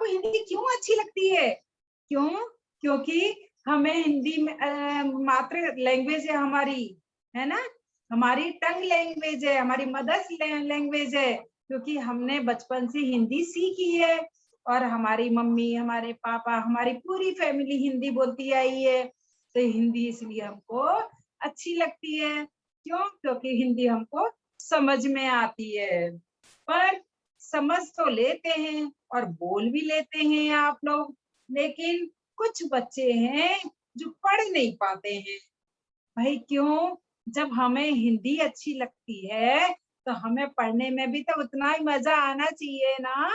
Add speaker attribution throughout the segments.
Speaker 1: आपको हिंदी क्यों अच्छी लगती है? क्यों? क्योंकि हमें हिंदी में मातृ लैंग्वेज है हमारी, है ना, हमारी टंग लैंग्वेज है, हमारी मदर्स लैंग्वेज है, क्योंकि हमने बचपन से हिंदी सीखी है और हमारी मम्मी, हमारे पापा, हमारी पूरी फैमिली हिंदी बोलती आई है, तो हिंदी इसलिए हमको अच्छी लगती है। क्यों? क्योंकि हिंदी हमको समझ में आती है। पर समझ तो लेते हैं और बोल भी लेते हैं आप लोग, लेकिन कुछ बच्चे हैं जो पढ़ नहीं पाते हैं। भाई क्यों? जब हमें हिंदी अच्छी लगती है तो हमें पढ़ने में भी तो उतना ही मजा आना चाहिए ना।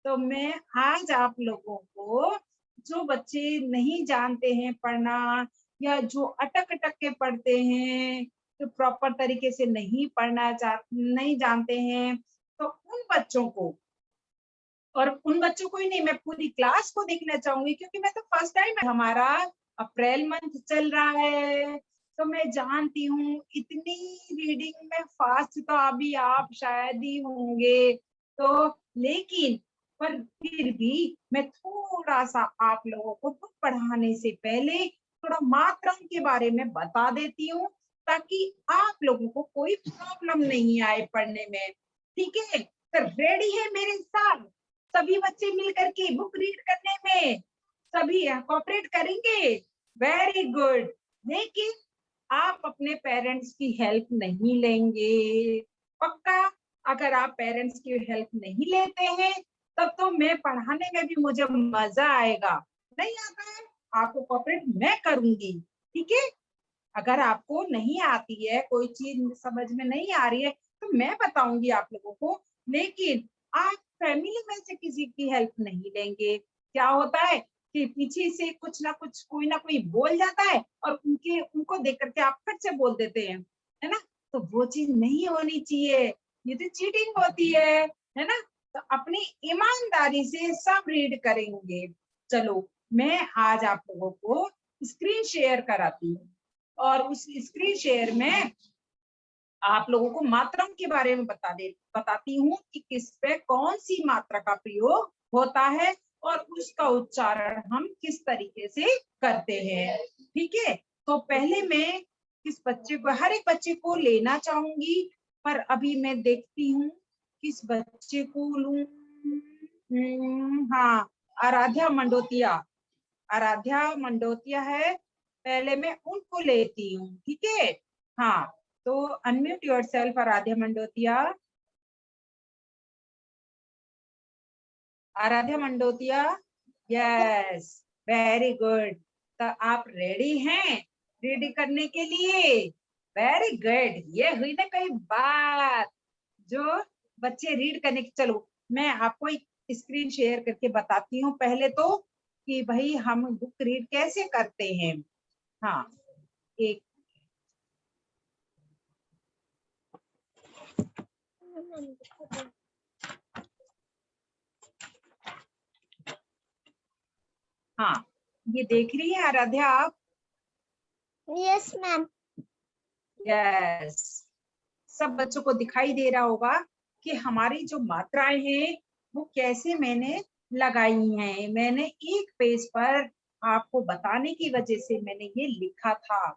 Speaker 1: तो मैं आज आप लोगों को, जो बच्चे नहीं जानते हैं पढ़ना या जो अटक-अटक के पढ़ते हैं, जो प्रॉपर तरीके से नहीं जानते हैं, तो उन बच्चों को, और उन बच्चों को ही नहीं, मैं पूरी क्लास को देखना चाहूंगी, क्योंकि मैं तो फर्स्ट टाइम, हमारा अप्रैल मंथ चल रहा है, तो मैं जानती हूँ इतनी रीडिंग में फास्ट तो अभी आप शायद ही होंगे, तो लेकिन पर फिर भी मैं थोड़ा सा आप लोगों को बुक पढ़ाने से पहले थोड़ा मात्राओं के बारे में बता देती हूँ, ताकि आप लोगों को कोई प्रॉब्लम नहीं आए पढ़ने में। ठीक है? तो रेडी है मेरे साथ सभी बच्चे मिलकर के बुक रीड करने में? सभी कोऑपरेट करेंगे? Very good. लेकिन आप अपने पेरेंट्स की हेल्प नहीं लेंगे, पक्का? अगर आप पेरेंट्स की हेल्प नहीं लेते हैं तब तो मैं पढ़ाने में भी मुझे मजा आएगा। नहीं आता है आपको कोऑपरेट मैं करूंगी, ठीक है? अगर आपको नहीं आती है, कोई चीज समझ में नहीं आ रही है, तो मैं बताऊंगी आप लोगों को, लेकिन आप फैमिली में से किसी की हेल्प नहीं लेंगे। क्या होता है कि पीछे से कुछ ना कुछ कोई ना कोई बोल जाता है और उनको देख करके आप फट से बोल देते हैं, है ना? तो वो चीज नहीं होनी चाहिए, ये तो चीटिंग होती है ना? तो अपनी ईमानदारी से सब रीड करेंगे। चलो, मैं आज आप लोगों को स्क्रीन शेयर कराती हूँ और उस स्क्रीन शेयर में आप लोगों को मात्राओं के बारे में बताती हूँ कि किस पे कौन सी मात्रा का प्रयोग होता है और उसका उच्चारण हम किस तरीके से करते हैं। ठीक है? तो पहले मैं हर एक बच्चे को लेना चाहूंगी, पर अभी मैं देखती हूँ किस बच्चे को लूं। हाँ, आराध्या मंडोतिया, आराध्या मंडोतिया है, पहले मैं उनको लेती हूँ। ठीक है? हाँ, तो unmute yourself Aradhya Mandotiya. Aradhya Mandotiya, yes, very good. तो आप रेडी हैं रेडी करने के लिए? Very good. ये हुई ना कोई बात, जो बच्चे रीड करने की। चलो, मैं आपको एक स्क्रीन शेयर करके बताती हूँ पहले तो, कि भाई हम बुक रीड कैसे करते हैं। हाँ, एक हाँ, ये देख रही है आराध्या आप?
Speaker 2: Yes ma'am.
Speaker 1: यस, सब बच्चों को दिखाई दे रहा होगा कि हमारी जो मात्राएं हैं वो कैसे मैंने लगाई हैं। मैंने एक पेज पर आपको बताने की वजह से मैंने ये लिखा था।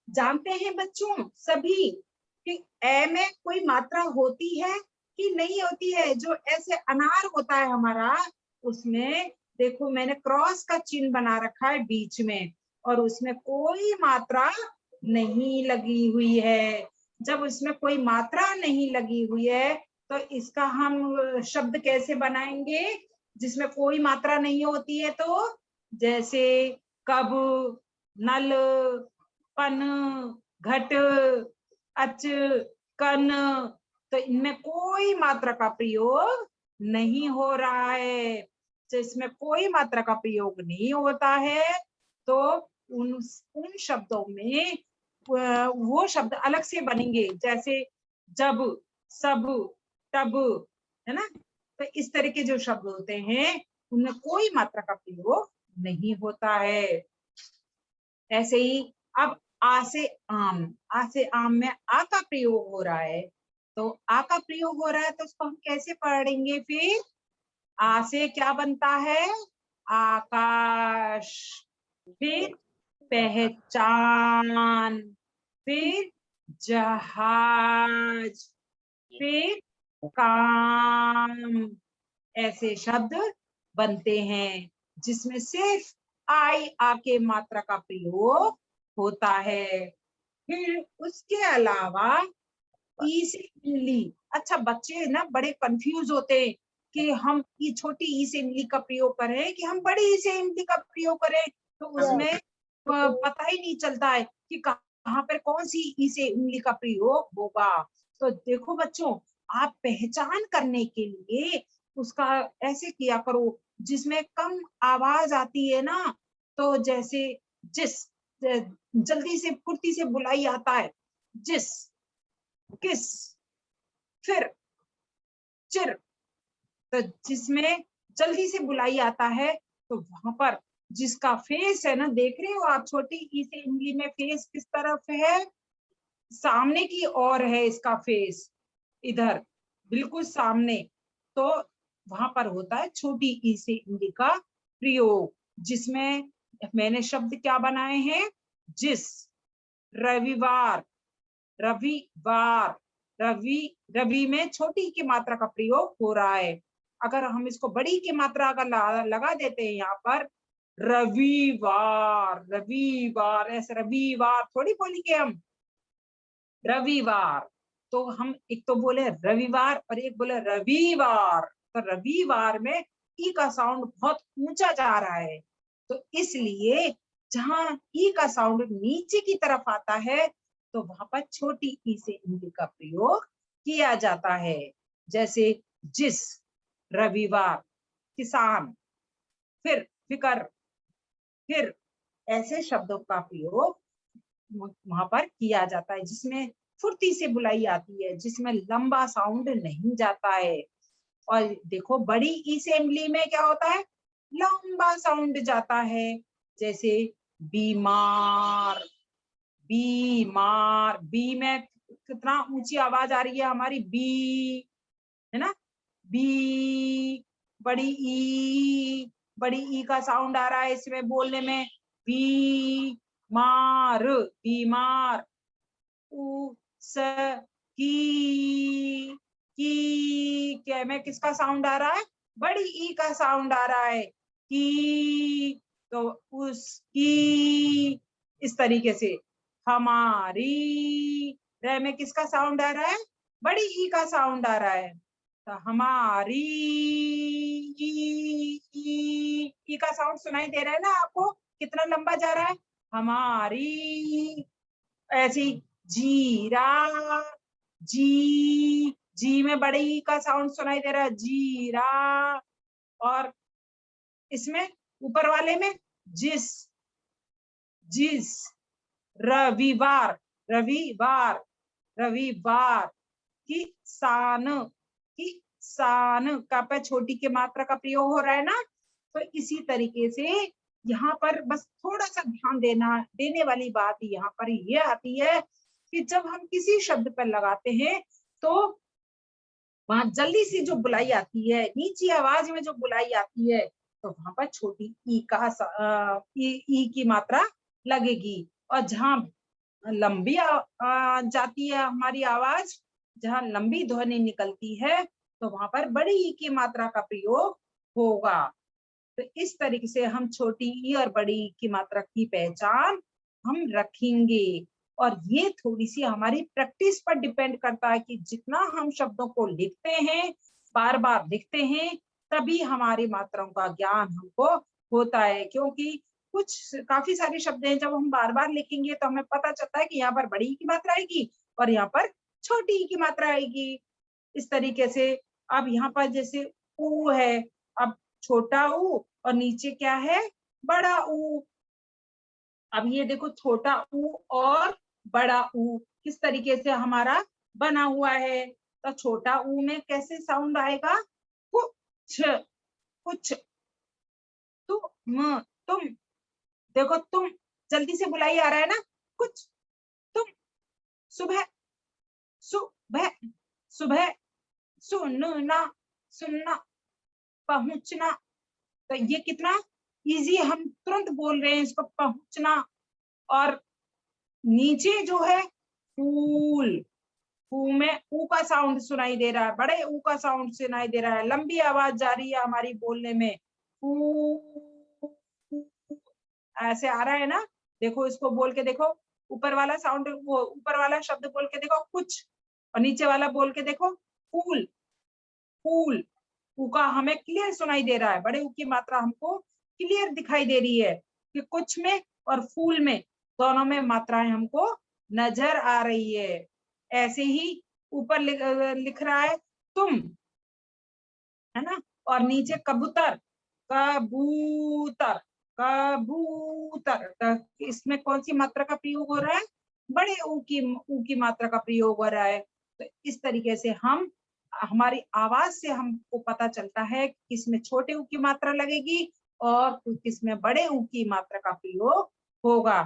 Speaker 1: जानते हैं बच्चों सभी कि ए में कोई मात्रा होती है कि नहीं होती है? जो ऐसे अनार होता है हमारा, उसमें देखो मैंने क्रॉस का चिन्ह बना रखा है बीच में, और उसमें कोई मात्रा नहीं लगी हुई है। जब उसमें कोई मात्रा नहीं लगी हुई है तो इसका हम शब्द कैसे बनाएंगे जिसमें कोई मात्रा नहीं होती है? तो जैसे कब, नल, पन, घट, अच, कन, तो इनमें कोई मात्रा का प्रयोग नहीं हो रहा है। तो इसमें कोई मात्रा का प्रयोग नहीं होता है, तो उन उन शब्दों में वो शब्द अलग से बनेंगे, जैसे जब, सब, तब, है ना? तो इस तरह के जो शब्द होते हैं उनमें कोई मात्रा का प्रयोग नहीं होता है। ऐसे ही अब आ से आम, आ से आम में आ का प्रयोग हो रहा है, तो आ का प्रयोग हो रहा है तो उसको हम कैसे पढ़ेंगे फिर? आ से क्या बनता है? आकाश। फिर पहचान, फिर जहाज, फिर काम, ऐसे शब्द बनते हैं जिसमें सिर्फ आई आ के मात्रा का प्रयोग होता है। फिर उसके अलावा ई से इमली। अच्छा, बच्चे ना बड़े कंफ्यूज होते हैं कि हम ई छोटी ई से इमली का प्रयोग करें कि हम बड़ी ई से इमली का प्रयोग करें, तो उसमें पता ही नहीं चलता है कि कहाँ पर कौन सी ई से इमली का प्रयोग होगा। तो देखो बच्चों, आप पहचान करने के लिए उसका ऐसे किया करो जिसमें कम आवाज आती है ना, तो जैसे जिस, जल्दी से फुर्ती से बुलाई आता है, जिस, किस, फिर, चिर। तो जिसमें जल्दी से बुलाई आता है, तो वहां पर जिसका फेस है ना, देख रहे हो आप छोटी ई से इमली में फेस किस तरफ है? सामने की ओर है इसका फेस, इधर बिल्कुल सामने। तो वहां पर होता है छोटी ई से इमली का प्रयोग, जिसमें मैंने शब्द क्या बनाए हैं? जिस, रविवार, रविवार, रवि, रवि में छोटी की मात्रा का प्रयोग हो रहा है। अगर हम इसको बड़ी की मात्रा अगर लगा देते हैं यहाँ पर, रविवार, रविवार, ऐसे रविवार थोड़ी बोलेंगे हम, रविवार। तो हम एक तो बोले रविवार और एक बोले रविवार, तो रविवार में ई का साउंड बहुत ऊंचा जा रहा है। तो इसलिए जहां ई का साउंड नीचे की तरफ आता है, तो वहां पर छोटी ई से इमली का प्रयोग किया जाता है। जैसे जिस, रविवार, किसान, फिर फिकर, फिर, ऐसे शब्दों का प्रयोग वहां पर किया जाता है जिसमें फुर्ती से बुलाई आती है, जिसमें लंबा साउंड नहीं जाता है। और देखो बड़ी ई से इमली में क्या होता है? लंबा साउंड जाता है। जैसे बीमार, बीमार, बी में कितना ऊंची आवाज आ रही है हमारी, बी, है ना? बी, बड़ी ई, बड़ी ई का साउंड आ रहा है इसमें बोलने में, बी मार, बीमार। उ, स, की क्या में किसका साउंड आ रहा है? बड़ी ई का साउंड आ रहा है, की। तो उसकी, इस तरीके से। हमारी, रे में किसका साउंड आ रहा है? बड़ी ई का साउंड आ रहा है। तो हमारी, ई का साउंड सुनाई दे रहा है ना आपको, कितना लंबा जा रहा है? हमारी, ऐसी। जीरा, जी में बड़ी ई का साउंड सुनाई दे रहा है, जीरा। और इसमें ऊपर वाले में जिस, जिस, रविवार, रविवार, रविवार, किसान, किसान का पे छोटी के मात्रा का प्रयोग हो रहा है ना। तो इसी तरीके से यहाँ पर बस थोड़ा सा ध्यान देने वाली बात यहाँ पर ये आती है कि जब हम किसी शब्द पर लगाते हैं, तो वहां जल्दी से जो बुलाई आती है, नीची आवाज में जो बुलाई आती है, तो वहां पर छोटी ई का ई की मात्रा लगेगी। और जहां लंबी जाती है हमारी आवाज, जहां लंबी ध्वनि निकलती है, तो वहां पर बड़ी ई की मात्रा का प्रयोग होगा। तो इस तरीके से हम छोटी ई और बड़ी ई की मात्रा की पहचान हम रखेंगे। और ये थोड़ी सी हमारी प्रैक्टिस पर डिपेंड करता है कि जितना हम शब्दों को लिखते हैं, बार बार लिखते हैं, तभी हमारी मात्राओं का ज्ञान हमको होता है। क्योंकि कुछ काफी सारे शब्द हैं, जब हम बार बार लिखेंगे तो हमें पता चलता है कि यहाँ पर बड़ी ई की मात्रा आएगी और यहाँ पर छोटी ई की मात्रा आएगी। इस तरीके से अब यहाँ पर जैसे ऊ है, अब छोटा ऊ और नीचे क्या है? बड़ा ऊ। अब ये देखो छोटा ऊ और बड़ा ऊ किस तरीके से हमारा बना हुआ है। तो छोटा ऊ में कैसे साउंड आएगा? कुछ, कुछ, तुम, तुम। देखो तुम, जल्दी से बुलाई आ रहा है ना, कुछ, तुम, सुबह, सुबह, सुबह, सुनना, सुनना, पहुंचना। तो ये कितना इजी, हम तुरंत बोल रहे हैं इसको, पहुंचना। और नीचे जो है फूल, फू में ऊ का साउंड सुनाई दे रहा है, बड़े ऊ का साउंड सुनाई दे रहा है, लंबी आवाज जा रही है हमारी बोलने में, फू ऐसे आ रहा है ना। देखो इसको बोल के देखो, ऊपर वाला साउंड, वो ऊपर वाला शब्द बोल के देखो कुछ, और नीचे वाला बोल के देखो फूल। फूल, ऊ का हमें क्लियर सुनाई दे रहा है, बड़े ऊ की मात्रा हमको क्लियर दिखाई दे रही है कि कुछ में और फूल में दोनों में मात्राएं हमको नजर आ रही है। ऐसे ही ऊपर लिख रहा है तुम, है ना, और नीचे कबूतर, कबूतर, कबूतर। तो इसमें कौन सी मात्रा का प्रयोग हो रहा है, बड़े ऊ की मात्रा का प्रयोग हो रहा है। तो इस तरीके से हम, हमारी आवाज से हमको पता चलता है कि किसमें छोटे ऊ की मात्रा लगेगी और किसमें बड़े ऊ की मात्रा का प्रयोग होगा।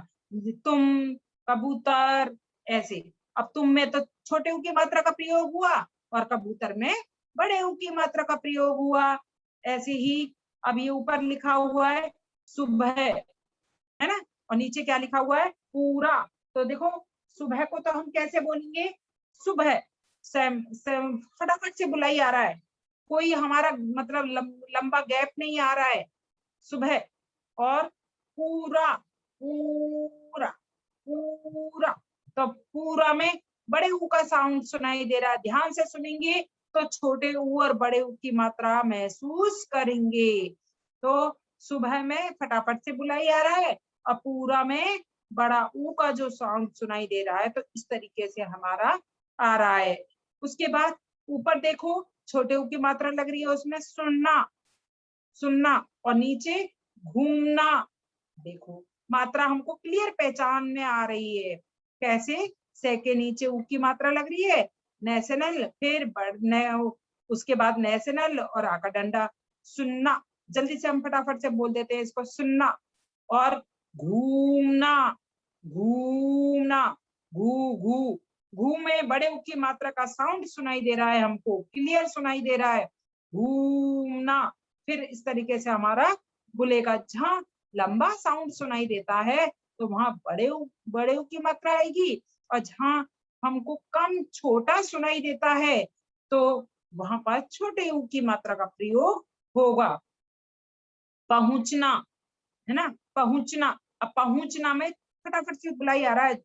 Speaker 1: तुम, कबूतर, ऐसे। अब तुम में तो छोटे ऊ की मात्रा का प्रयोग हुआ और कबूतर में बड़े ऊ की मात्रा का प्रयोग हुआ। ऐसे ही अब ये ऊपर लिखा हुआ है सुबह, है ना, और नीचे क्या लिखा हुआ है, पूरा। तो देखो सुबह को तो हम कैसे बोलेंगे, सुबह। फटाफट से बुलाई आ रहा है, कोई हमारा मतलब लंबा गैप नहीं आ रहा है, सुबह। और पूरा, पूरा, पूरा। तो पूरा में बड़े ऊ का साउंड सुनाई दे रहा है, ध्यान से सुनेंगे तो छोटे ऊ और बड़े ऊ की मात्रा महसूस करेंगे। तो सुबह में फटाफट से बुलाई आ रहा है और पूरा में बड़ा ऊ का जो साउंड सुनाई दे रहा है, तो इस तरीके से हमारा आ रहा है। उसके बाद ऊपर देखो छोटे ऊ की मात्रा लग रही है, उसमें सुनना, सुनना, और नीचे घूमना। देखो मात्रा हमको क्लियर पहचान में आ रही है, कैसे, से के नीचे ऊ की मात्रा लग रही है, नेशनल, फिर उसके बाद नेशनल और आका डंडा, सुनना। जल्दी से हम फटाफट से बोल देते हैं इसको, सुनना। और घूमना, घूमना, घू घू, घू में बड़े ऊ की मात्रा का साउंड सुनाई दे रहा है, हमको क्लियर सुनाई दे रहा है, घूमना। फिर इस तरीके से हमारा बोलेगा, जहां लंबा साउंड सुनाई देता है तो वहां बड़े ऊ की मात्रा आएगी, और जहां हमको कम छोटा सुनाई देता है तो वहां पर छोटे ऊ की मात्रा का प्रयोग होगा। पहुंचना, है ना, पहुंचना। अब पहुंचना में फटाफट से बुलाई आ रहा है,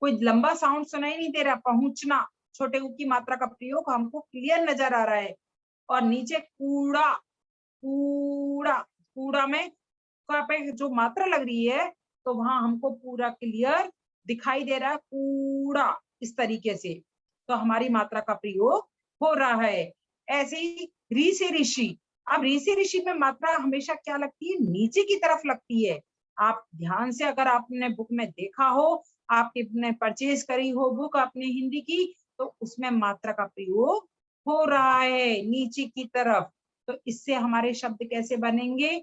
Speaker 1: कोई लंबा साउंड सुनाई नहीं दे रहा, पहुंचना, छोटे ऊ की मात्रा का प्रयोग हमको क्लियर नजर आ रहा है। और नीचे कूड़ा, कूड़ा, कूड़ा में पे जो मात्रा लग रही है तो वहां हमको पूरा क्लियर दिखाई दे रहा है, कूड़ा, इस तरीके से। तो हमारी मात्रा का प्रयोग हो रहा है। ऐसे ही री से ऋषि। अब री से ऋषि में मात्रा हमेशा क्या लगती है, नीचे की तरफ लगती है। आप ध्यान से अगर आपने बुक में देखा हो, आपने परचेज करी हो बुक अपने हिंदी की, तो उसमें मात्रा का प्रयोग हो रहा है नीचे की तरफ। तो इससे हमारे शब्द कैसे बनेंगे,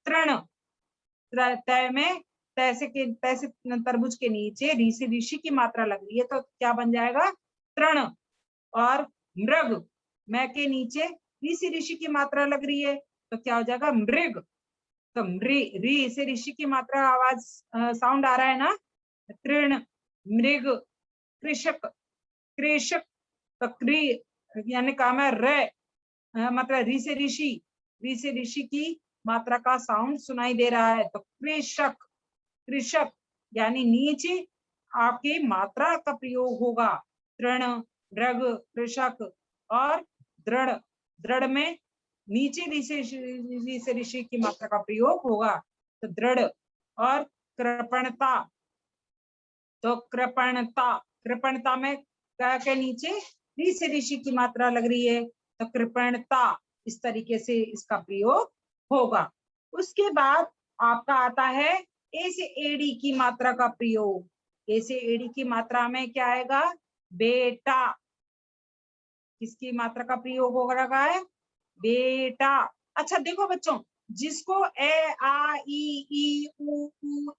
Speaker 1: तृण, तय में तैसे के तैसे तरबूज के नीचे ऋषि ऋषि की मात्रा लग रही है तो क्या बन जाएगा, तृण। और मृग, मैं के नीचे ऋषि ऋषि की मात्रा लग रही है तो क्या हो जाएगा, मृग। तो री से ऋषि की मात्रा आवाज साउंड आ रहा है ना, तृण, मृग, कृषक, कृषक। तो क्री यानी काम है रे, मतलब री से ऋषि की मात्रा का साउंड सुनाई दे रहा है तो कृषक, कृषक। यानी नीचे आपके मात्रा का प्रयोग होगा, तृण, मृग, कृषक। और दृढ़, दृढ़ में नीचे ऋषि की मात्रा का प्रयोग होगा तो दृढ़। और कृपणता, तो कृपणता, कृपणता में क्या के नीचे ऋषि की मात्रा लग रही है तो कृपणता, इस तरीके से इसका प्रयोग होगा। उसके बाद आपका आता है ए से एडी की मात्रा का प्रयोग। ए से एडी की मात्रा में क्या आएगा, बेटा, किसकी मात्रा का प्रयोग हो रहा है, बेटा। अच्छा देखो बच्चों, जिसको ए आ ई उ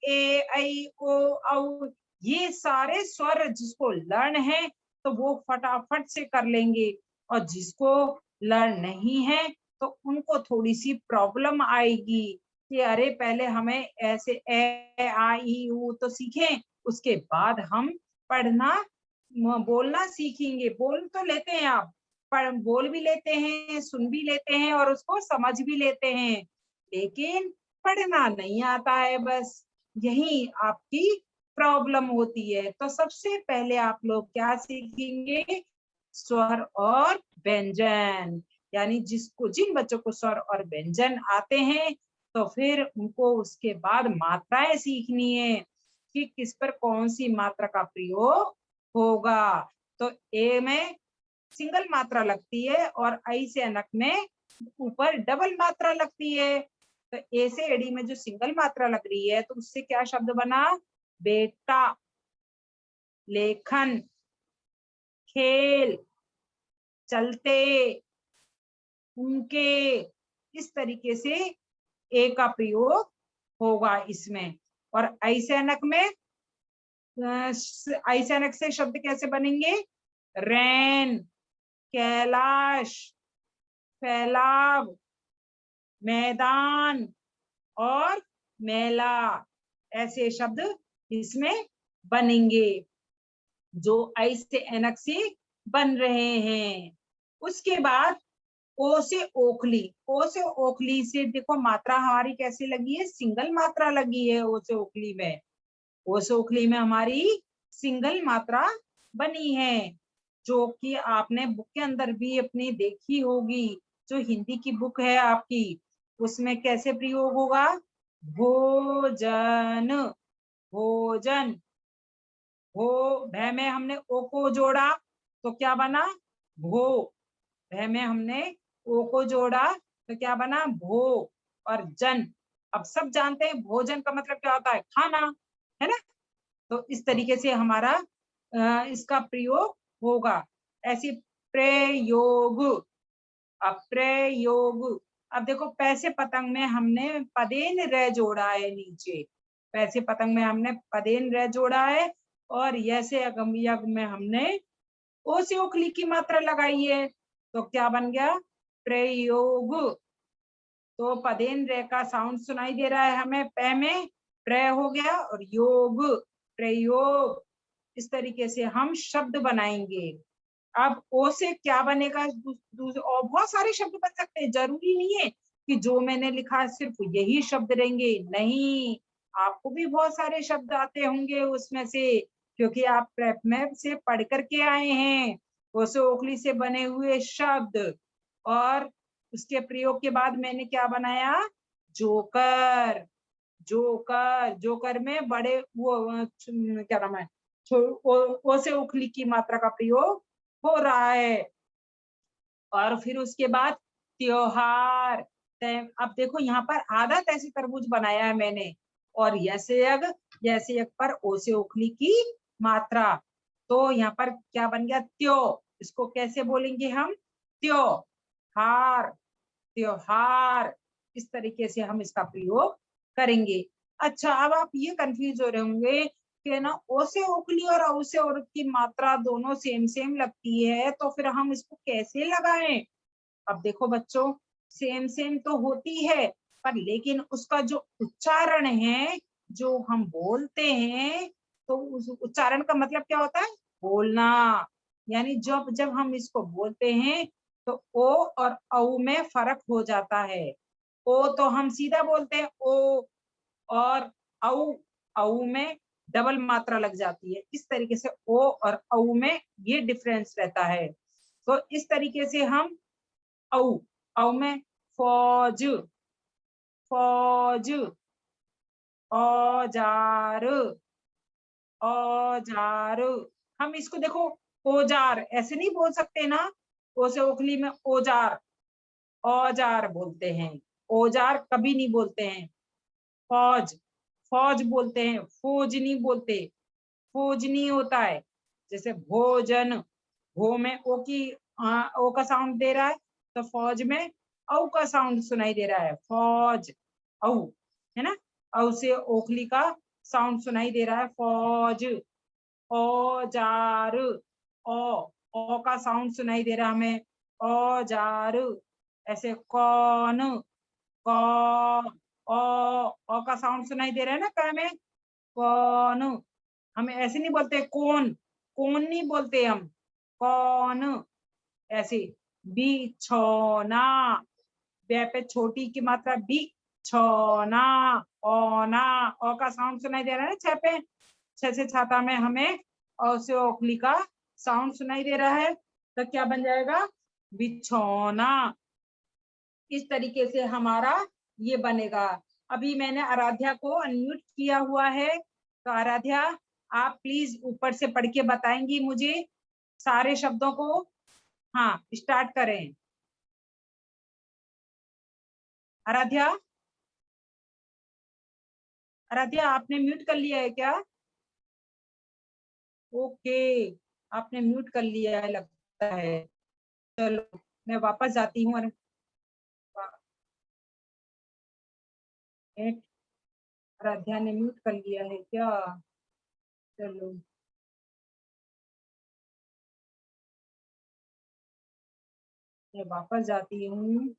Speaker 1: ए ऐ ओ औ ये सारे स्वर जिसको लर्न है तो वो फटाफट से कर लेंगे, और जिसको लर्न नहीं है तो उनको थोड़ी सी प्रॉब्लम आएगी कि अरे पहले हमें ऐसे ए आ ई ऊ तो सीखें, उसके बाद हम पढ़ना बोलना सीखेंगे। बोल तो लेते हैं आप, पर बोल भी लेते हैं, सुन भी लेते हैं और उसको समझ भी लेते हैं, लेकिन पढ़ना नहीं आता है, बस यही आपकी प्रॉब्लम होती है। तो सबसे पहले आप लोग क्या सीखेंगे? स्वर और व्यंजन। यानी जिन बच्चों को स्वर और व्यंजन आते हैं तो फिर उनको उसके बाद मात्राएं सीखनी है कि किस पर कौन सी मात्रा का प्रयोग होगा। तो ए में सिंगल मात्रा लगती है और आई से अनक में ऊपर डबल मात्रा लगती है। तो ए से एडी में जो सिंगल मात्रा लग रही है तो उससे क्या शब्द बना? बेटा, लेखन, खेल, चलते, उनके, इस तरीके से ए का प्रयोग होगा इसमें। और ऐसैनक में ऐसैनक से शब्द कैसे बनेंगे? रैन, कैलाश, फैलाव, मैदान और मेला, ऐसे शब्द इसमें बनेंगे जो ऐ से एनक से बन रहे हैं। उसके बाद ओ से ओखली। ओ से ओखली से देखो मात्रा हमारी कैसे लगी है? सिंगल मात्रा लगी है ओ से ओखली में। ओ से ओखली में हमारी सिंगल मात्रा बनी है, जो कि आपने बुक के अंदर भी अपनी देखी होगी। जो हिंदी की बुक है आपकी, उसमें कैसे प्रयोग होगा? भोजन, भोजन। भो, भय में हमने ओ को जोड़ा तो क्या बना? भो। भय में हमने ओ को जोड़ा तो क्या बना? भो। और जन, अब सब जानते हैं भोजन का मतलब क्या होता है? खाना, है ना? तो इस तरीके से हमारा इसका प्रयोग होगा। ऐसी प्रयोग, अप्रयोग। अब देखो पैसे पतंग में हमने पदेन रे जोड़ा है नीचे, पैसे पतंग में हमने पदेन रे जोड़ा है और यसे अगम यग में हमने ओ से ओखली की मात्रा लगाई है, तो क्या बन गया? प्रयोग। तो पदेन रे का साउंड सुनाई दे रहा है हमें, पै में प्र हो गया और योग, प्रयोग। इस तरीके से हम शब्द बनाएंगे। अब ओ से क्या बनेगा? और बहुत सारे शब्द बन सकते हैं, जरूरी नहीं है कि जो मैंने लिखा सिर्फ यही शब्द रहेंगे, नहीं, आपको भी बहुत सारे शब्द आते होंगे उसमें से, क्योंकि आप प्रेप में से पढ़ करके आए हैं ओ से ओखली से बने हुए शब्द। और उसके प्रयोग के बाद मैंने क्या बनाया? Joker, joker. जोकर में बड़े वो क्या नाम है, ओ से उखली की मात्रा का प्रयोग हो रहा है। और फिर उसके बाद त्योहार। अब देखो यहाँ पर आधा तैसी तरबूज बनाया है मैंने, और यसे यग पर ओ से उखली की मात्रा, तो यहाँ पर क्या बन गया? त्यो। इसको कैसे बोलेंगे हम? त्यो हार, त्योहार। इस तरीके से हम इसका प्रयोग करेंगे। अच्छा, अब आप ये कंफ्यूज हो रहे होंगे कि ना ओ से ओखली और औ से और की मात्रा दोनों सेम सेम लगती है, तो फिर हम इसको कैसे लगाएं? अब देखो बच्चों, सेम सेम तो होती है, पर लेकिन उसका जो उच्चारण है, जो हम बोलते हैं, तो उस उच्चारण का मतलब क्या होता है? बोलना। यानी जब जब हम इसको बोलते हैं तो ओ और औ में फर्क हो जाता है। ओ तो हम सीधा बोलते हैं ओ, और औ, औ में डबल मात्रा लग जाती है। इस तरीके से ओ और औ में ये डिफरेंस रहता है। तो इस तरीके से हम औ, औ में फौज, फौज, औजार, औजार। हम इसको देखो औजार ऐसे नहीं बोल सकते ना, ओ से ओखली में औजार, औजार बोलते हैं, औजार कभी नहीं बोलते हैं। फौज, फौज बोलते हैं, फौज नहीं बोलते, फौज नहीं होता है। जैसे भोजन, भो में ओ की ओ का साउंड दे रहा है, तो फौज में औ का साउंड सुनाई दे रहा है, फौज, औ, है ना? औ से ओखली का साउंड सुनाई दे रहा है, फौज। औजार, ओ, ओ का साउंड सुनाई दे रहा है हमें, औजार। ऐसे कौन, कौ, ओ का साउंड सुनाई दे रहा है ना क में, कौन। हमें ऐसे नहीं बोलते कौन, कौन नहीं बोलते हम, कौन ऐसे। बिछौना, बे पे छोटी की मात्रा बी, छौना, ओना, ओ का साउंड सुनाई दे रहा है ना छ पे, छ से छाता में हमें औ से ओखली का साउंड सुनाई दे रहा है, तो क्या बन जाएगा, बिछौना। इस तरीके से हमारा ये बनेगा। अभी मैंने आराध्या को अनम्यूट किया हुआ है, तो आराध्या आप प्लीज ऊपर से पढ़ के बताएंगी मुझे सारे शब्दों को। हाँ स्टार्ट करें आराध्या। आराध्या आपने म्यूट कर लिया है क्या? ओके, आपने म्यूट कर लिया है लगता है। चलो मैं वापस जाती हूँ। आराध्या ने म्यूट कर लिया है क्या? चलो मैं वापस जाती हूँ।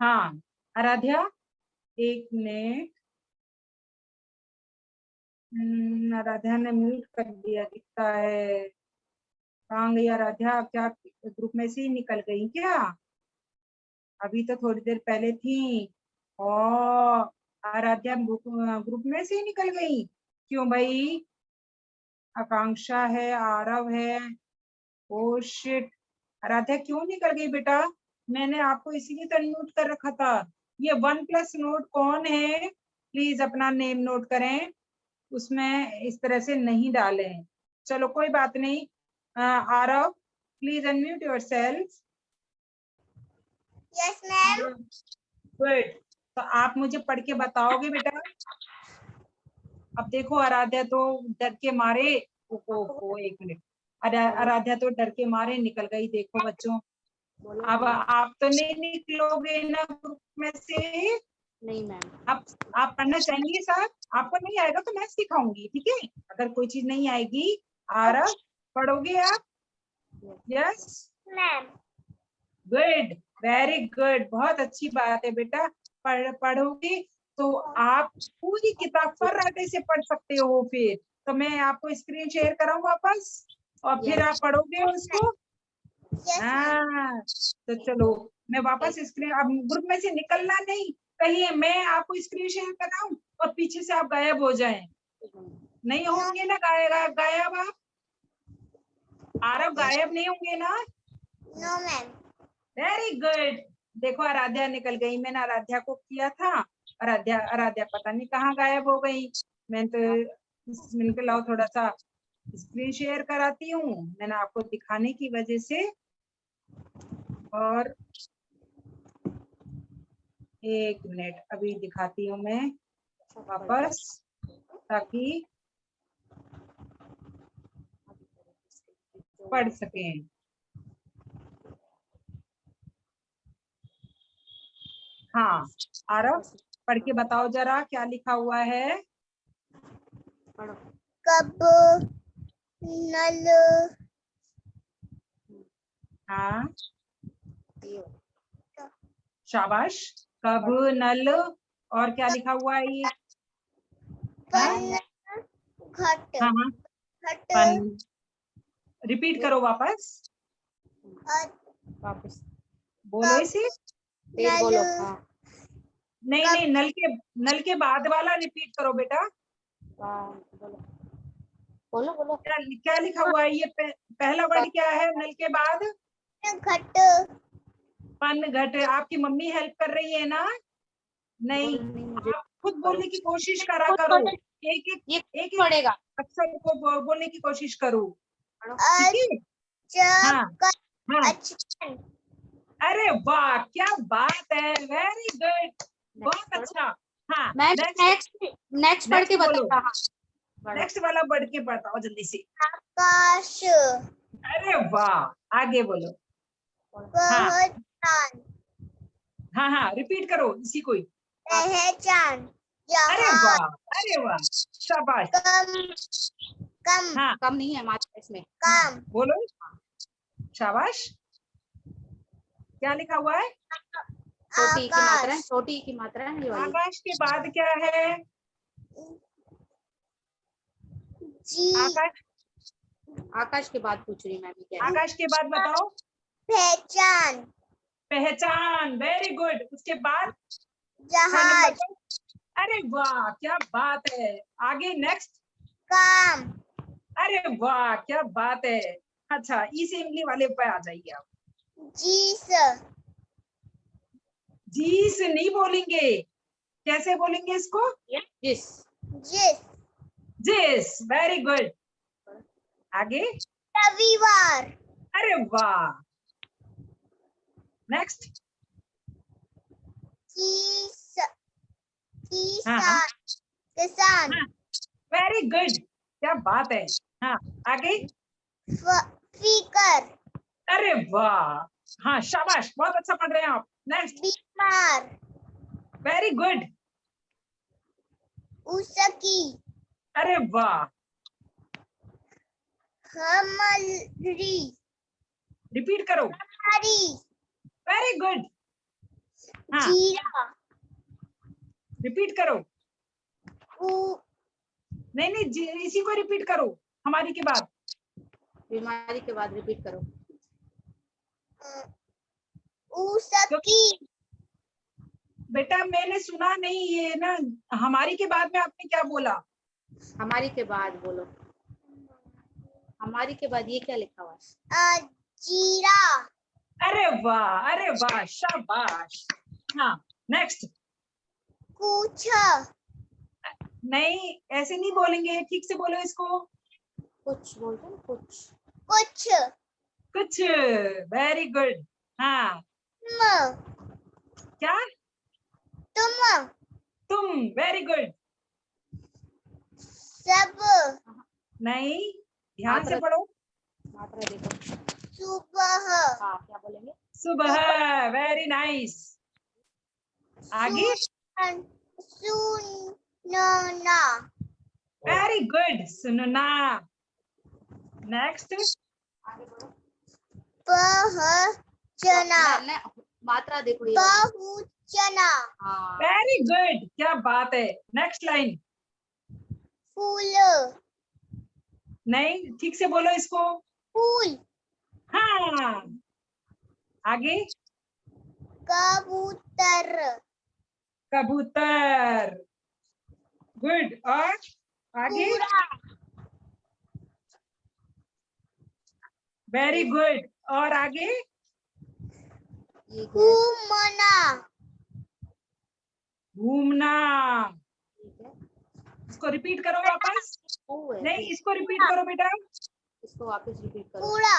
Speaker 1: हाँ आराध्या एक मिनट, आराध्या ने म्यूट कर दिया दिखता है। कहाँ गई आराध्या? क्या ग्रुप में से ही निकल गई क्या? अभी तो थोड़ी देर पहले थी। ओ आराध्या ग्रुप में से ही निकल गई क्यों भाई? आकांक्षा है, आरव है, ओ शिट, आराध्या क्यों निकल गई बेटा? मैंने आपको इसीलिए तो नोट कर रखा था। ये 1+ नोट कौन है? प्लीज अपना नेम नोट करें, उसमें इस तरह से नहीं डालें। चलो कोई बात नहीं। Aarav please unmute yourself.
Speaker 2: Yes ma'am.
Speaker 1: Good, तो आप मुझे पढ़ के बताओगे बेटा? अब देखो आराध्या तो डर के मारे, ओ एक मिनट, आराध्या तो डर के मारे निकल गई। देखो बच्चों, अब आप तो नहीं निकलोगे ना ग्रुप में से?
Speaker 3: नहीं मैम।
Speaker 1: आप पढ़ना चाहेंगे साहब? आपको नहीं आएगा तो मैं सिखाऊंगी, ठीक है? अगर कोई चीज नहीं आएगी आरव पढ़ोगे आप? Yes
Speaker 2: ma'am.
Speaker 1: Good, very good, बहुत अच्छी बात है बेटा। पढ़ोगे तो आप पूरी किताब फर्राटे से पढ़ सकते हो। फिर तो मैं आपको स्क्रीन शेयर कराऊं वापस, और फिर आप पढ़ोगे उसको। हाँ तो चलो मैं वापस स्क्रीन, अब ग्रुप में से निकलना नहीं, कहीं मैं आपको स्क्रीन शेयर कराऊं और पीछे से आप गायब हो जाएं। नहीं होंगे ना गायब आप? आरव गायब नहीं होंगे ना?
Speaker 2: No ma'am.
Speaker 1: Very good. देखो आराध्या निकल गई, मैंने आराध्या को किया था, आराध्या पता नहीं कहाँ गायब हो गई। मैं तो मिलकर लाओ थोड़ा सा स्क्रीन शेयर कराती हूँ, मैंने आपको दिखाने की वजह से। और एक मिनट अभी दिखाती हूँ मैं वापस, ताकि पढ़ सकें। हाँ आरव पढ़ के बताओ जरा क्या लिखा हुआ है।
Speaker 2: कब, नल,
Speaker 1: हाँ शाबाश, कब, नल, और क्या लिखा हुआ है ये?
Speaker 2: पन, घट,
Speaker 1: हाँ हाँ
Speaker 2: घट,
Speaker 1: पन, रिपीट करो वापस,
Speaker 3: वापस
Speaker 1: बोलो इसे।
Speaker 3: तेज बोलो। हाँ
Speaker 1: नहीं नहीं, नल के बाद वाला रिपीट करो बेटा।
Speaker 3: बोलो बोलो बोलो।
Speaker 1: क्या लिखा हुआ है ये? पहला वर्ड क्या है नल के बाद?
Speaker 2: घट,
Speaker 1: पन घट। आपकी मम्मी हेल्प कर रही है ना? नहीं, आप खुद बोलने की कोशिश करा करो, एक एक
Speaker 3: पड़ेगा
Speaker 1: अक्षर को बोलने की कोशिश करो, ठीक है? हाँ हाँ, अरे वाह क्या बात है, वेरी गुड, बहुत अच्छा। हाँ
Speaker 3: नेक्स्ट पढ़ के
Speaker 1: बोलो,
Speaker 3: बताओ।
Speaker 1: नेक्स्ट वाला बढ़ के बताओ जल्दी से।
Speaker 2: आकाश,
Speaker 1: अरे वाह, आगे बोलो। हाँ
Speaker 2: पहचान,
Speaker 1: हाँ हाँ, रिपीट करो इसी को ही।
Speaker 2: पहचान,
Speaker 1: अरे
Speaker 2: जहाज,
Speaker 1: वाह, अरे वाह, शाबाश।
Speaker 2: कम, कम,
Speaker 1: हाँ
Speaker 3: कम नहीं है मात्रा इसमें।
Speaker 1: हाँ,
Speaker 2: कम,
Speaker 1: बोलो, शाबाश। क्या लिखा हुआ है?
Speaker 3: छोटी की मात्रा है,
Speaker 2: आकाश,
Speaker 3: छोटी की मात्रा है ये वाली।
Speaker 1: आकाश के बाद क्या है?
Speaker 2: जी,
Speaker 1: आकाश,
Speaker 3: आकाश के बाद पूछ रही मैं भी क्या है।
Speaker 1: आकाश के बाद बताओ।
Speaker 2: पहचान,
Speaker 1: पहचान, वेरी गुड। उसके बाद छह नंबर
Speaker 2: जहाज,
Speaker 1: पर। अरे वाह, क्या बात है। आगे नेक्स्ट।
Speaker 2: काम,
Speaker 1: अरे वाह, क्या बात है। अच्छा, ई से इमली वाले पे आ जाइए आप।
Speaker 2: जीस,
Speaker 1: जी से नहीं बोलेंगे, कैसे बोलेंगे इसको?
Speaker 3: जिस।
Speaker 2: जिस,
Speaker 1: जिस, वेरी गुड। आगे।
Speaker 2: रविवार,
Speaker 1: अरे वाह, नेक्स्ट।
Speaker 2: किस,
Speaker 1: हाँ हाँ
Speaker 2: किसान, किसान,
Speaker 1: हाँ, वेरी गुड, क्या बात है। हाँ, आगे।
Speaker 2: फिकर,
Speaker 1: अरे वाह, हाँ शाबाश, बहुत अच्छा पढ़ रहे हैं आप। नेक्स्ट।
Speaker 2: बीमार,
Speaker 1: वेरी गुड।
Speaker 2: उसकी,
Speaker 1: अरे वाह,
Speaker 2: हमारी,
Speaker 1: रिपीट करो।
Speaker 2: हमारी,
Speaker 1: वेरी गुड। हाँ,
Speaker 2: जीरा,
Speaker 1: रिपीट करो।
Speaker 2: उ,
Speaker 1: नहीं नहीं इसी को रिपीट करो, हमारी के बाद।
Speaker 3: बीमारी के बाद रिपीट करो।
Speaker 2: उसकी,
Speaker 1: बेटा मैंने सुना नहीं ये ना, हमारी के बाद में आपने क्या बोला?
Speaker 3: हमारी के बाद बोलो। हमारी के बाद ये क्या लिखा हुआ है?
Speaker 2: जीरा,
Speaker 1: अरे वाह, शाबाश। हाँ, नेक्स्ट।
Speaker 2: कुछ,
Speaker 1: नहीं, ऐसे नहीं बोलेंगे, ठीक से बोलो इसको।
Speaker 3: कुछ बोलते हैं कुछ।
Speaker 2: कुछ,
Speaker 1: कुछ, वेरी गुड। हाँ, क्या?
Speaker 2: तुम,
Speaker 1: तुम, वेरी गुड।
Speaker 2: सब,
Speaker 1: नहीं, ध्यान से
Speaker 3: मात्रा,
Speaker 1: पढ़ो।
Speaker 3: मात्रा देखो।
Speaker 2: सुबह,
Speaker 3: हाँ, क्या बोलेंगे?
Speaker 1: सुबह, वेरी नाइस। आगे।
Speaker 2: सुनना,
Speaker 1: वेरी गुड, सुनना। नेक्स्ट।
Speaker 3: आगे बढ़ो।
Speaker 2: पहचना,
Speaker 3: मात्रा देखो ये वाली।
Speaker 2: पहुंचना,
Speaker 3: हाँ,
Speaker 1: वेरी गुड, क्या बात है। Next line.
Speaker 2: फूल,
Speaker 1: नहीं, ठीक से बोलो इसको।
Speaker 2: फूल,
Speaker 1: हाँ, आगे।
Speaker 2: कबूतर,
Speaker 1: कबूतर, गुड। और आगे।
Speaker 2: पूरा,
Speaker 1: वेरी गुड। और आगे।
Speaker 3: ये क्या है?
Speaker 2: घूमना,
Speaker 1: घूमना।
Speaker 3: ठीक है।
Speaker 1: इसको रिपीट करो वापस।
Speaker 3: ऊ है,
Speaker 1: नहीं,
Speaker 3: ऊ।
Speaker 1: इसको रिपीट करो बेटा।
Speaker 3: इसको वापस रिपीट करो।
Speaker 2: पूरा,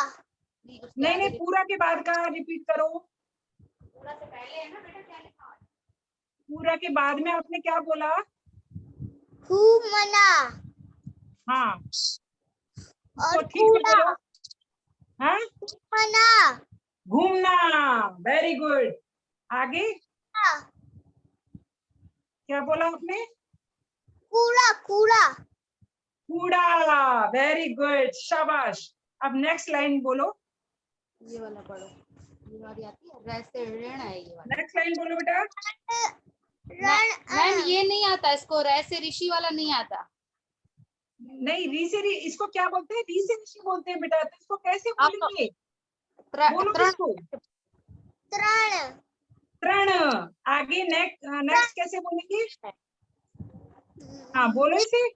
Speaker 3: नहीं, उसके
Speaker 1: नहीं
Speaker 3: आगे
Speaker 1: नहीं, पूरा के बाद का रिपीट करो।
Speaker 3: पूरा से पहले है ना बेटा, क्या लिखा है?
Speaker 1: पूरा के बाद में आपने क्या बोला?
Speaker 2: घूमना,
Speaker 1: हाँ, इसको
Speaker 2: और
Speaker 1: ठीक से
Speaker 2: पूरा,
Speaker 1: बोलो। हाँ,
Speaker 2: घूमना,
Speaker 1: घूमना, वेरी गुड। आगे। क्या बोला आपने?
Speaker 2: कूड़ा, कूड़ा,
Speaker 1: कूड़ा, वेरी गुड, शाबाश। अब नेक्स्ट लाइन बोलो।
Speaker 3: ये वाला पढ़ो। ये वाली आती है, रैसे ऋण है ये वाला।
Speaker 1: नेक्स्ट लाइन बोलो बेटा।
Speaker 3: मैम ये नहीं आता, इसको रैसे ऋषि वाला नहीं आता।
Speaker 1: नहीं, री से री, इसको क्या बोलते हैं? री से ऋषि बोलते हैं बेटा, तो इसको कैसे
Speaker 3: आप
Speaker 1: बोलेंगे? बोलो इसको।
Speaker 2: तृण,
Speaker 1: तृण। आगे नेक्स्ट कैसे बोलेंगे? हाँ, बोलो इसे।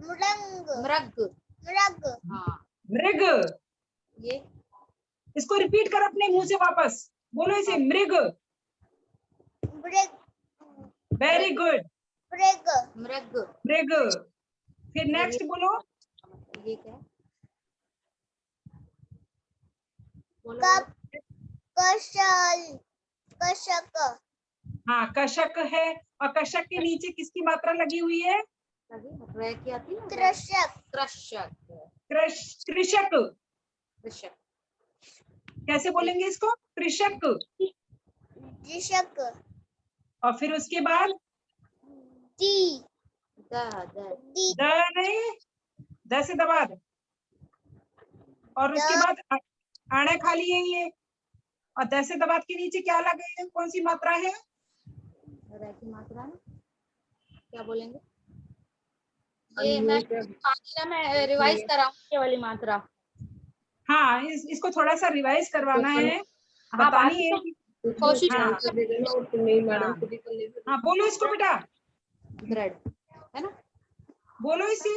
Speaker 2: मृंग,
Speaker 3: मृग।
Speaker 2: मृग,
Speaker 3: हाँ,
Speaker 1: मृग।
Speaker 3: ये
Speaker 1: इसको रिपीट कर अपने मुंह से वापस। बोलो इसे, मृग।
Speaker 2: मृग,
Speaker 1: वेरी गुड,
Speaker 2: मृग,
Speaker 3: मृग।
Speaker 1: मृग। फिर
Speaker 3: और
Speaker 1: नेक्स्ट बोलो।
Speaker 3: ये क्या है? बोलो,
Speaker 2: कप,
Speaker 3: बोलो।
Speaker 2: कशल, कशक,
Speaker 1: हाँ, कशक है। और कशक के नीचे किसकी मात्रा लगी हुई है?
Speaker 3: लगी? रै की आती है ना?
Speaker 2: कृषक,
Speaker 3: कृषक।
Speaker 1: कृषक।
Speaker 3: कृषक।
Speaker 1: कैसे बोलेंगे इसको? कृषक।
Speaker 2: कृषक।
Speaker 1: और फिर उसके बाद
Speaker 2: दी।
Speaker 3: दी।
Speaker 1: द नहीं, द से दबा दो। और उसके बाद आने खाली है ये, और द से दबाद के नीचे क्या लगे है? कौन सी मात्रा है?
Speaker 3: रे की मात्रा है, क्या बोलेंगे? ये मैं रिवाइज कराऊंगी ये वाली मात्रा।
Speaker 1: हाँ, इसको थोड़ा सा रिवाइज करवाना है,
Speaker 3: हाँ,
Speaker 1: बतानी
Speaker 3: बाकी
Speaker 1: है।
Speaker 3: तो कोशिश
Speaker 1: हाँ, हाँ बोलो इसको बेटा,
Speaker 3: दृढ़ है ना,
Speaker 1: बोलो इसे।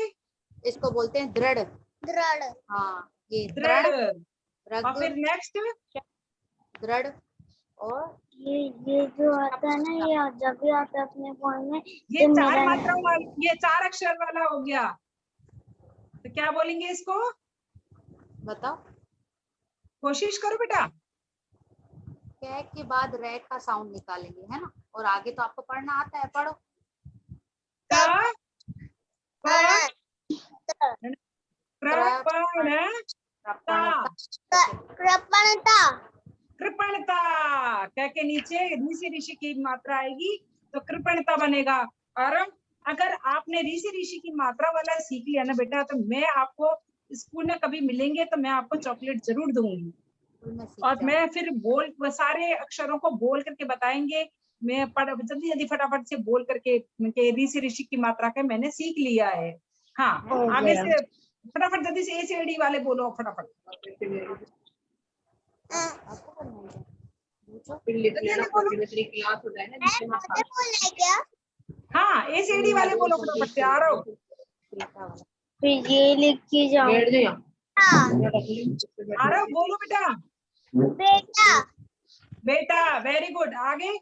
Speaker 3: इसको बोलते हैं दृढ़।
Speaker 2: दृढ़।
Speaker 3: हाँ, ये
Speaker 1: दृढ़।
Speaker 3: रग,
Speaker 1: और फिर नेक्स्ट
Speaker 3: दृढ़। और
Speaker 2: ये जो आता है ना, ये जब भी आता है अपने फोन में,
Speaker 1: ये
Speaker 2: तो
Speaker 1: चार
Speaker 2: मेरा
Speaker 1: मात्राओं वाला, ये 4 अक्षर वाला हो गया। तो क्या बोलेंगे इसको?
Speaker 3: बताओ।
Speaker 1: कोशिश करो बेटा।
Speaker 3: कै के बाद रे का साउंड निकालेंगे, है ना, और आगे तो आपको पढ़ना आता है, पढ़ो।
Speaker 1: क, प,
Speaker 2: कृपणता।
Speaker 1: कृपणता। क के नीचे ऋषि ऋषि की मात्रा आएगी तो कृपणता बनेगा। और अगर आपने ऋषि ऋषि की मात्रा वाला सीख लिया ना बेटा, तो मैं आपको स्कूल में कभी मिलेंगे तो मैं आपको चॉकलेट जरूर दूंगी। और मैं फिर वो सारे अक्षरों को बोल करके बताएंगे। मैं जल्दी जल्दी फटाफट से बोल करके ऋषि ऋषि की मात्रा का मैंने सीख लिया है। हाँ, आगे से फटाफट जल्दी से ए से डी वाले बोलो फटाफट।
Speaker 2: क्या?
Speaker 1: हाँ, ए से डी वाले बोलो फटाफट से, आ रहा हूँ।
Speaker 2: फिर ये लिख के जाओ।
Speaker 1: आ रहा हूँ, बोलो बेटा।
Speaker 2: बेटा।
Speaker 1: बेटा, वेरी गुड। आगे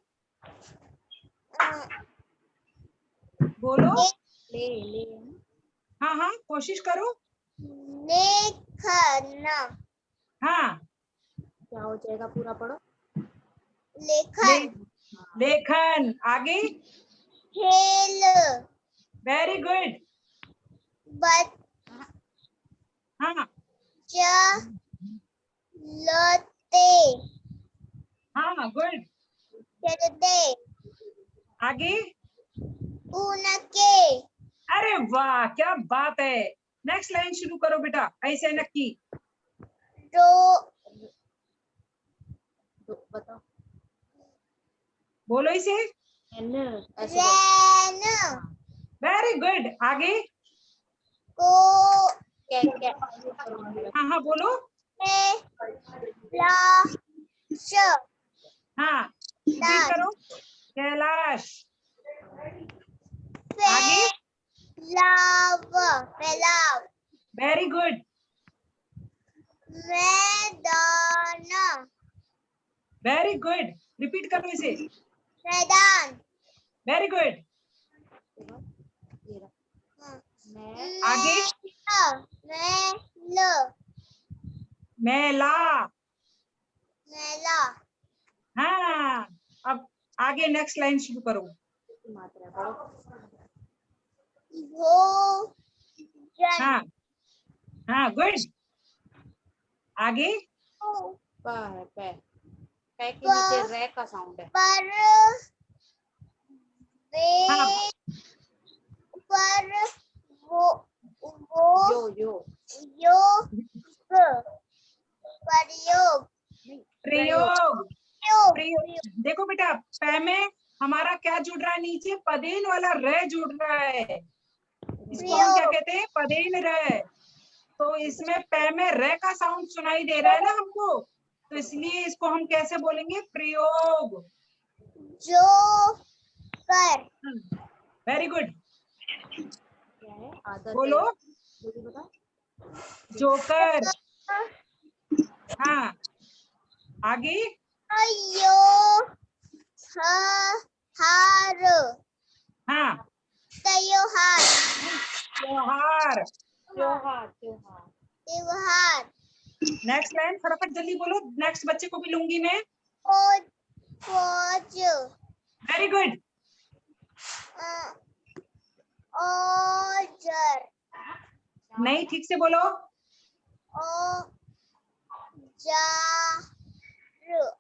Speaker 1: बोलो।
Speaker 3: ले
Speaker 1: हाँ हाँ, कोशिश करो।
Speaker 2: लेखन।
Speaker 1: हाँ,
Speaker 3: क्या हो जाएगा, पूरा पढ़ो।
Speaker 2: लेखन।
Speaker 1: लेखन। आगे
Speaker 2: खेल।
Speaker 1: Very good. हाँ
Speaker 2: लते।
Speaker 1: हाँ, गुड।
Speaker 2: चलते।
Speaker 1: आगे
Speaker 2: उनके।
Speaker 1: अरे वाह, क्या बात है। नेक्स्ट लाइन शुरू करो बेटा, ऐसे नक्की।
Speaker 3: बताओ,
Speaker 1: बोलो इसे।
Speaker 2: रैन।
Speaker 1: Very good. आगे
Speaker 2: को।
Speaker 1: हाँ हाँ बोलो।
Speaker 2: कैलाश।
Speaker 1: हाँ, रिपीट करो। कैलाश। आगे
Speaker 2: फैलाव।
Speaker 1: Very good.
Speaker 2: मैदान।
Speaker 1: Very good. रिपीट करो इसे।
Speaker 2: मैदान।
Speaker 1: Very good. आगे मेला।
Speaker 2: मेला।
Speaker 1: हाँ, अब आगे नेक्स्ट लाइन शुरू करो।
Speaker 2: भोजन।
Speaker 1: हाँ हाँ, गुड। आगे
Speaker 3: पे के नीचे रे का साउंड है।
Speaker 2: पर
Speaker 1: हाँ,
Speaker 2: वो
Speaker 3: यो
Speaker 2: प्रयोग।
Speaker 1: प्रयोग। प्रयोग। देखो बेटा, पै में हमारा क्या जुड़ रहा है? नीचे पदेन वाला र जुड़ रहा है। इसको हम क्या कहते हैं? पदेन र। तो इसमें पै में र का साउंड सुनाई दे रहा है ना हमको, तो इसलिए इसको हम कैसे बोलेंगे? प्रयोग।
Speaker 2: जो कर।
Speaker 1: Very good.
Speaker 3: क्या है? आदत
Speaker 1: बोलो।
Speaker 3: बताओ।
Speaker 1: जोकर। हाँ, आगे
Speaker 2: हार।
Speaker 1: हाँ,
Speaker 2: त्योहार।
Speaker 1: त्योहार।
Speaker 2: त्योहार।
Speaker 1: नेक्स्ट लाइन फटाफट जल्दी बोलो, नेक्स्ट बच्चे को भी लूंगी मैं।
Speaker 2: फौज।
Speaker 1: Very good.
Speaker 2: औजार।
Speaker 1: नहीं, ठीक से बोलो।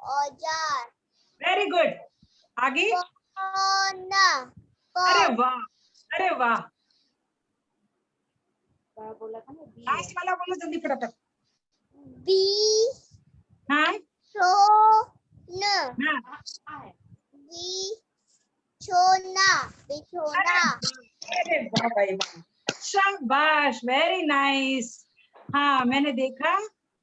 Speaker 2: औजार
Speaker 1: वेरी गुड। आगे। अरे वाह, अरे वाह।
Speaker 3: बोला था ना बी है।
Speaker 1: लास्ट वाला बोलो जल्दी फटाफट।
Speaker 2: बी
Speaker 1: हाँ
Speaker 2: बिछोना
Speaker 1: हाँ।
Speaker 2: बिछोना बिछोना।
Speaker 1: अरे वाह भाई वाह, शाबाश, वेरी नाइस। हाँ, मैंने देखा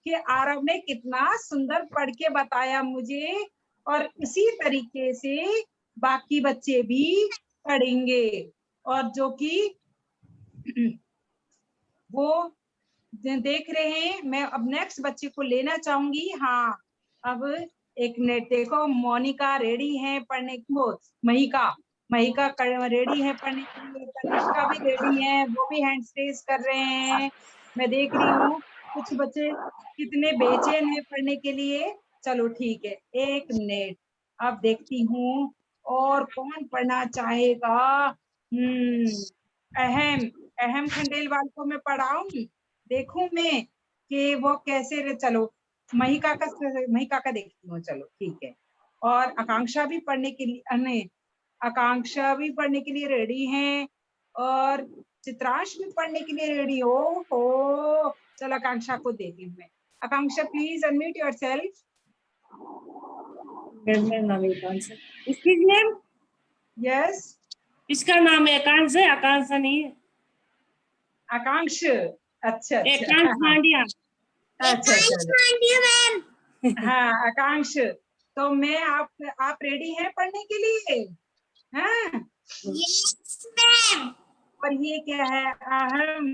Speaker 1: कि आरव ने कितना सुंदर पढ़ के बताया मुझे, और इसी तरीके से बाकी बच्चे भी पढ़ेंगे। और जो कि वो देख रहे हैं, मैं अब नेक्स्ट बच्चे को लेना चाहूंगी। हाँ, अब एक मिनट, देखो मोनिका रेडी है पढ़ने को, महिका महिका रेडी है पढ़ने के लिए, तनिष्का भी रेडी है, वो भी हैंड रेज कर रहे हैं। मैं देख रही हूँ कुछ बच्चे कितने बेचैन है पढ़ने के लिए। चलो ठीक है, एक मिनट, अब देखती हूँ और कौन पढ़ना चाहेगा। अहम अहम खंडेलवाल को मैं पढ़ाऊं, देखूं मैं कि वो कैसे। चलो महिका का देखती हूँ, चलो ठीक है। और आकांक्षा भी पढ़ने के लिए, नहीं, आकांक्षा भी पढ़ने के लिए रेडी हैं, और चित्रांश भी पढ़ने के लिए रेडी हो। चलो आकांक्षा को देती हूँ मैं। आकांक्षा प्लीज अनम्यूट योरसेल्फ।
Speaker 4: मेरा नाम एकांश है। इसकी नेम,
Speaker 1: यस,
Speaker 4: इसका नाम एकांश है, आकांक्षा नहीं है।
Speaker 1: आकांक्ष, अच्छा अच्छा।
Speaker 4: एकांश मांडिया।
Speaker 1: अच्छा अच्छा।
Speaker 2: मैम।
Speaker 1: हाँ आकांक्ष, तो मैं आप रेडी हैं पढ़ने के लिए? हाँ,
Speaker 2: यस मैम।
Speaker 1: और ये क्या है, अहम?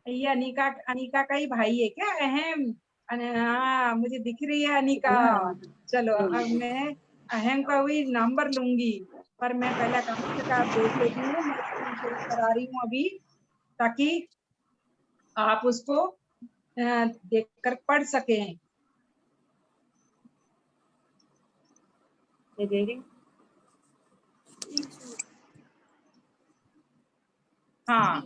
Speaker 1: ये अनिका, अनिका का ही भाई है क्या अहम? हाँ, मुझे दिख रही है अनिका। चलो अब मैं अहम का भी नंबर लूंगी, पर मैं पहले आकांक्ष का देख लेती हूँ। मैं स्क्रीन शेयर करा रही हूँ अभी, ताकि आप उसको देखकर पढ़ सकें। हाँ,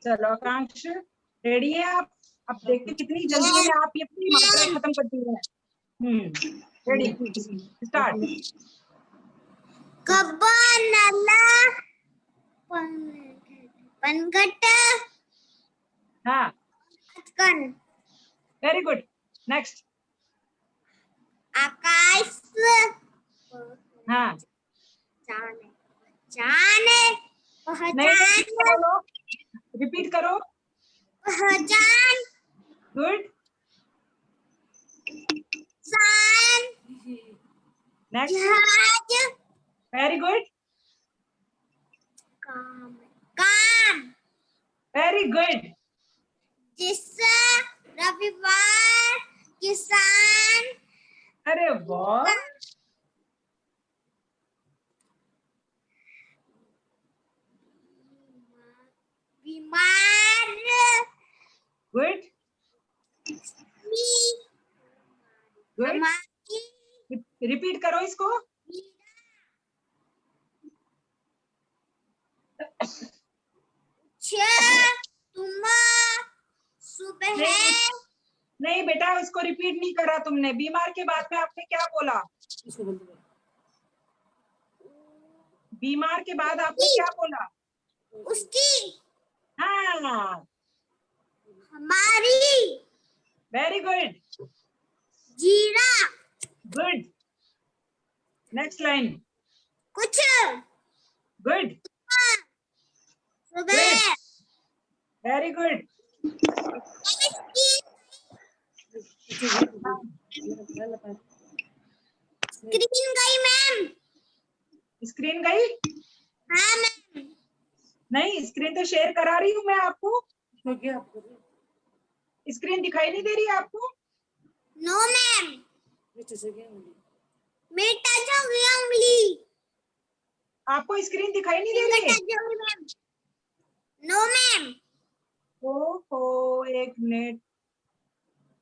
Speaker 1: चलो आकांक्ष रेडी है आप? अब देखते कितनी जल्दी में आप ये अपनी मात्रा खत्म करती हैं। Ready, start.
Speaker 2: कब्बा नल्ला पनघट
Speaker 1: हाँ,
Speaker 2: अचकन
Speaker 1: वेरी गुड। नेक्स्ट।
Speaker 2: आकाश
Speaker 1: हाँ,
Speaker 2: जाने जाने
Speaker 1: नहीं
Speaker 2: पहचान
Speaker 1: बोलो, रिपीट करो।
Speaker 2: पहचान
Speaker 1: गुड।
Speaker 2: सान
Speaker 1: नेक्स्ट,
Speaker 2: जहाज
Speaker 1: वेरी गुड,
Speaker 2: काम काम
Speaker 1: वेरी गुड।
Speaker 2: जिस रविवार किसान
Speaker 1: अरे वाह,
Speaker 2: बीमार
Speaker 1: गुड गुड।
Speaker 2: हमारी
Speaker 1: रिपीट करो इसको।
Speaker 2: तुम सुबह
Speaker 1: नहीं नहीं बेटा, इसको रिपीट नहीं करा तुमने। बीमार के बाद में आपने क्या बोला? बीमार के बाद आपने क्या बोला?
Speaker 2: उसकी
Speaker 1: हाँ,
Speaker 2: हमारी
Speaker 1: वेरी गुड,
Speaker 2: जीरा
Speaker 1: गुड। Next line.
Speaker 2: कुछ
Speaker 1: गुड
Speaker 2: सुबह
Speaker 1: गुड, वेरी गुड।
Speaker 2: स्क्रीन गई मैम।
Speaker 1: स्क्रीन गई?
Speaker 2: हाँ मैम।
Speaker 1: नहीं, स्क्रीन तो शेयर करा रही हूँ मैं आपको। स्क्रीन दिखाई नहीं दे रही है आपको?
Speaker 2: नो मैम, मेरी टच हो गई उंगली।
Speaker 1: आपको स्क्रीन दिखाई नहीं दे रही है?
Speaker 2: टच हो गई मैम। No ma'am.
Speaker 1: ओहो, एक मिनट,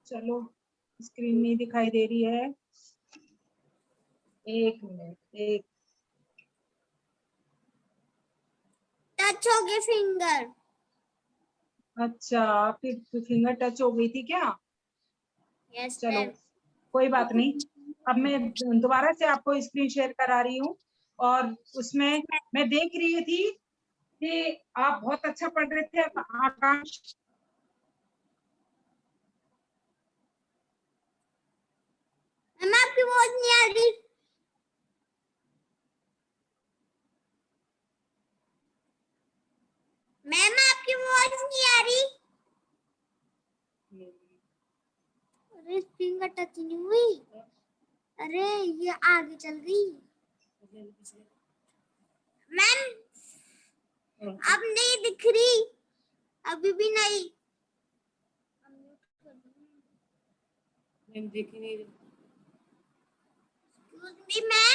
Speaker 1: चलो स्क्रीन नहीं दिखाई दे रही है, एक मिनट। एक,
Speaker 2: टच हो गई फिंगर।
Speaker 1: अच्छा, आपकी फिंगर टच हो गई थी क्या?
Speaker 2: यस
Speaker 1: चलो
Speaker 2: मैम।
Speaker 1: कोई बात नहीं। अब मैं दोबारा से आपको स्क्रीन शेयर करा रही हूँ, और उसमें मैं देख रही थी कि आप बहुत अच्छा पढ़ रहे थे। आकांक्ष
Speaker 2: मैम आपकी आवाज नहीं आ रही। मैम आपकी आवाज नहीं आ रही। अरे स्क्रीन का टच नहीं हुई। अरे ये आगे चल गई। मैम अब नहीं दिख रही, अभी भी नहीं।
Speaker 4: मैम देख ही नहीं रही।
Speaker 2: Excuse me, ma'am.